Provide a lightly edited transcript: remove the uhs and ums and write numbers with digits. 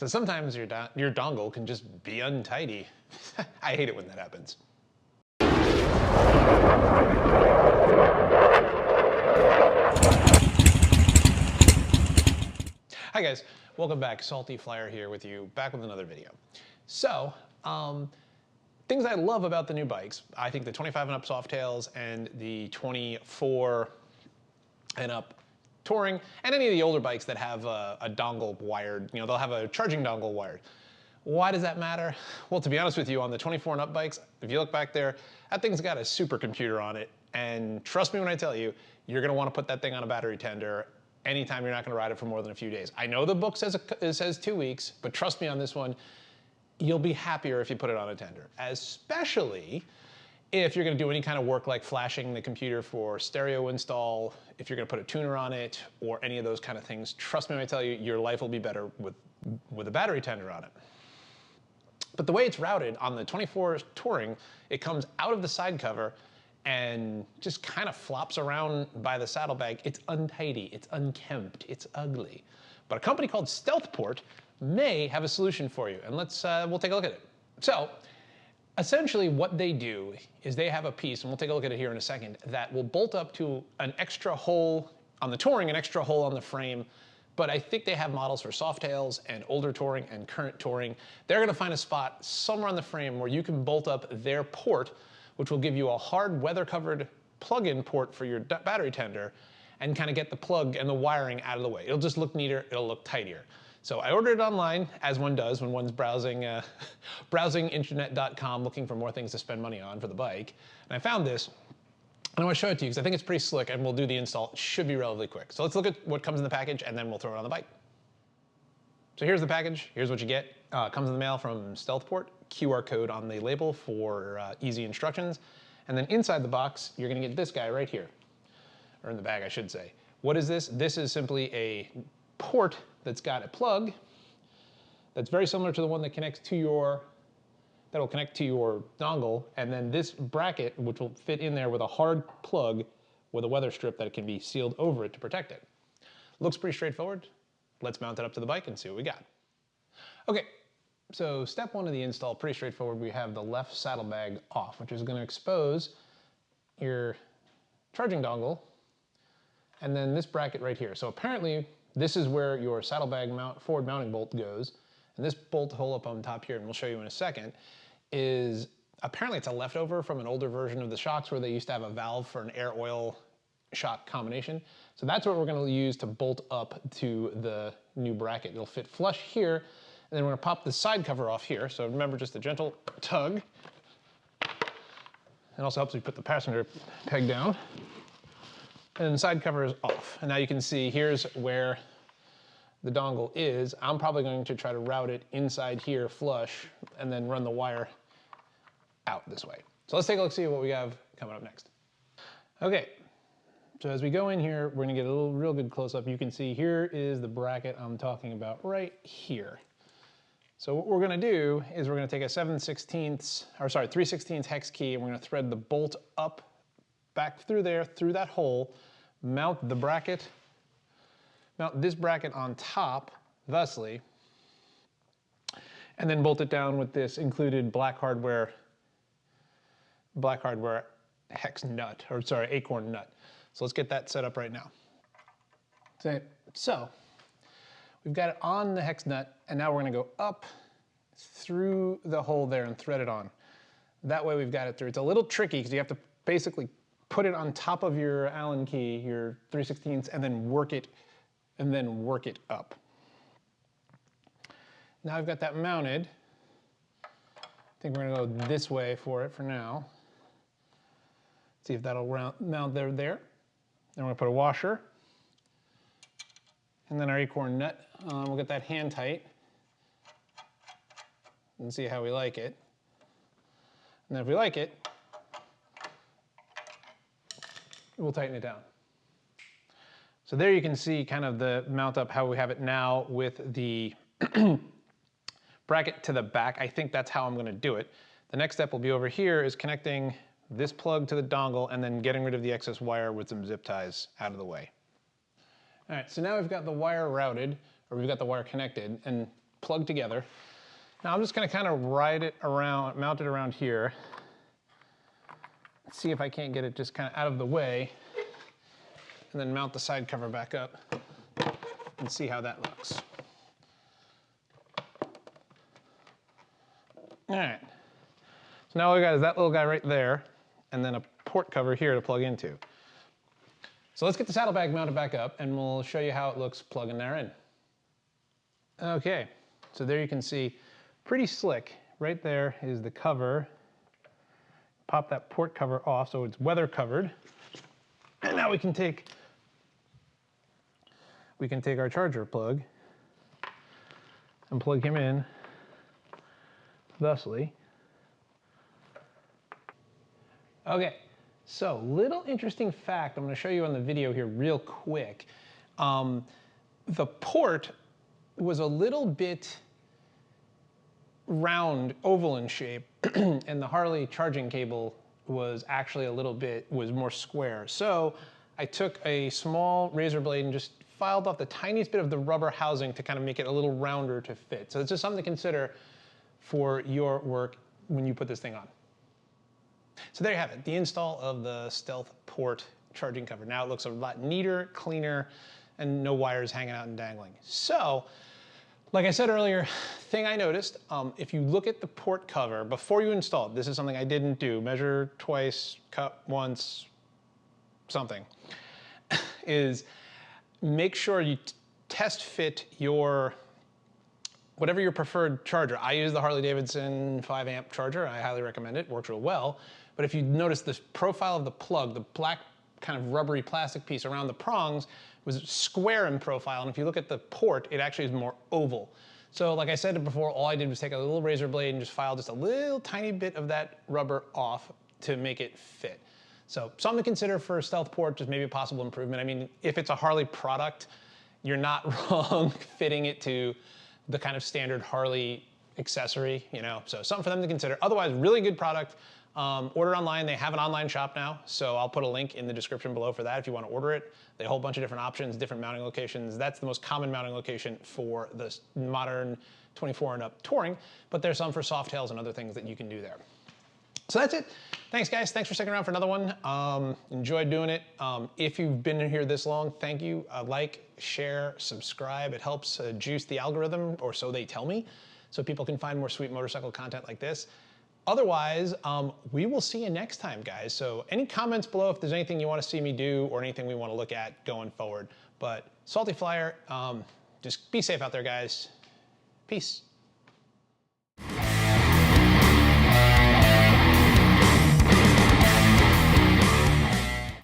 So sometimes your dongle can just be untidy. I hate it when that happens. Hi guys, welcome back. Salty Flyer here with you, back with another video. So, things I love about the new bikes, I think the 25 and up Softails and the 24 and up Touring, and any of the older bikes that have a dongle wired, you know, they'll have a charging dongle wired. Why does that matter? Well, to be honest with you, on the 24 and up bikes, if you look back there, that thing's got a supercomputer on it, and trust me when I tell you, you're gonna wanna put that thing on a battery tender anytime you're not gonna ride it for more than a few days. I know the book says it says 2 weeks, but trust me on this one, you'll be happier if you put it on a tender, especially if you're gonna do any kind of work like flashing the computer for stereo install, if you're gonna put a tuner on it, or any of those kind of things, trust me when I tell you, your life will be better with a battery tender on it. But the way it's routed on the 24 Touring, it comes out of the side cover and just kind of flops around by the saddlebag. It's untidy, it's unkempt, it's ugly. But a company called Stealthport may have a solution for you, and we'll take a look at it. So, essentially what they do is they have a piece, and we'll take a look at it here in a second, that will bolt up to an extra hole on the Touring, an extra hole on the frame, but I think they have models for Softails and older Touring and current Touring. They're gonna find a spot somewhere on the frame where you can bolt up their port, which will give you a hard weather-covered plug-in port for your battery tender, and kind of get the plug and the wiring out of the way. It'll just look neater, it'll look tidier. So I ordered it online, as one does when one's browsing internet.com looking for more things to spend money on for the bike. And I found this, and I want to show it to you because I think it's pretty slick, and we'll do the install. It should be relatively quick. So let's look at what comes in the package, and then we'll throw it on the bike. So here's the package. Here's what you get. Comes in the mail from Stealthport. QR code on the label for easy instructions. And then inside the box, you're going to get this guy right here. Or in the bag, I should say. What is this? This is simply a port that's got a plug that's very similar to the one that connects to that'll connect to your dongle, and then this bracket, which will fit in there with a hard plug with a weather strip that can be sealed over it to protect it. Looks pretty straightforward. Let's mount it up to the bike and see what we got. Okay, so step one of the install, pretty straightforward. We have the left saddlebag off, which is going to expose your charging dongle, and then this bracket right here. So apparently, this is where your saddlebag forward mounting bolt goes, and this bolt hole up on top here, and we'll show you in a second, is apparently it's a leftover from an older version of the shocks where they used to have a valve for an air-oil shock combination. So that's what we're going to use to bolt up to the new bracket. It'll fit flush here, and then we're going to pop the side cover off here. So remember, just a gentle tug. It also helps you put the passenger peg down. And the side cover is off. And now you can see here's where the dongle is. I'm probably going to try to route it inside here flush and then run the wire out this way. So let's take a look, see what we have coming up next. Okay, so as we go in here, we're gonna get a real good close up. You can see here is the bracket I'm talking about right here. So what we're gonna do is we're gonna take a 3/16 hex key, and we're gonna thread the bolt up back through there, through that hole, mount this bracket on top, thusly, and then bolt it down with this included black hardware hex nut, or sorry, acorn nut. So let's get that set up right now. So we've got it on the hex nut, and now we're gonna go up through the hole there and thread it on. That way we've got it through. It's a little tricky because you have to basically put it on top of your Allen key, your 3/16, and then work it up. Now I've got that mounted. I think we're gonna go this way for it for now. See if that'll mount there. Then we're gonna put a washer, and then our acorn nut. We'll get that hand tight and see how we like it. And then if we like it, we'll tighten it down. So there you can see kind of the mount up, how we have it now with the bracket to the back. I think that's how I'm gonna do it. The next step will be over here is connecting this plug to the dongle and then getting rid of the excess wire with some zip ties out of the way. All right, so now we've got the wire routed, or we've got the wire connected, and plugged together. Now I'm just gonna kind of ride it around, mount it around here. See if I can't get it just kind of out of the way, and then mount the side cover back up and see how that looks. All right, so now all we got is that little guy right there, and then a port cover here to plug into. So let's get the saddlebag mounted back up, and we'll show you how it looks plugging there in. Okay, so there you can see, pretty slick. Right there is the cover. Pop that port cover off so it's weather covered. And now we can take our charger plug and plug him in thusly. Okay, so little interesting fact I'm going to show you on the video here real quick. The port was a little bit round, oval in shape, and the Harley charging cable was actually was more square. So I took a small razor blade and just filed off the tiniest bit of the rubber housing to kind of make it a little rounder to fit. So it's just something to consider for your work when you put this thing on. So there you have it, the install of the Stealthport charging cover. Now it looks a lot neater, cleaner, and no wires hanging out and dangling. So, like I said earlier, thing I noticed, if you look at the port cover before you install it, this is something I didn't do, measure twice, cut once, something, is make sure you test fit whatever your preferred charger. I use the Harley-Davidson 5 amp charger. I highly recommend it, works real well. But if you notice the profile of the plug, the black kind of rubbery plastic piece around the prongs was square in profile, and if you look at the port, it actually is more oval. So like I said before, all I did was take a little razor blade and just file just a little tiny bit of that rubber off to make it fit. So something to consider for Stealthport, just maybe a possible improvement. I mean, if it's a Harley product, you're not wrong fitting it to the kind of standard Harley accessory, you know, so something for them to consider. Otherwise, really good product. Order online. They have an online shop now, so I'll put a link in the description below for that if you want to order it. They have a whole bunch of different options, different mounting locations. That's the most common mounting location for the modern 24 and up touring, but there's some for Softails and other things that you can do there. So that's it. Thanks, guys. Thanks for sticking around for another one. Enjoyed doing it. If you've been in here this long, thank you. Like, share, subscribe. It helps juice the algorithm, or so they tell me, so people can find more sweet motorcycle content like this. Otherwise, we will see you next time, guys. So any comments below if there's anything you want to see me do or anything we want to look at going forward. But Salty Flyer, just be safe out there, guys. Peace.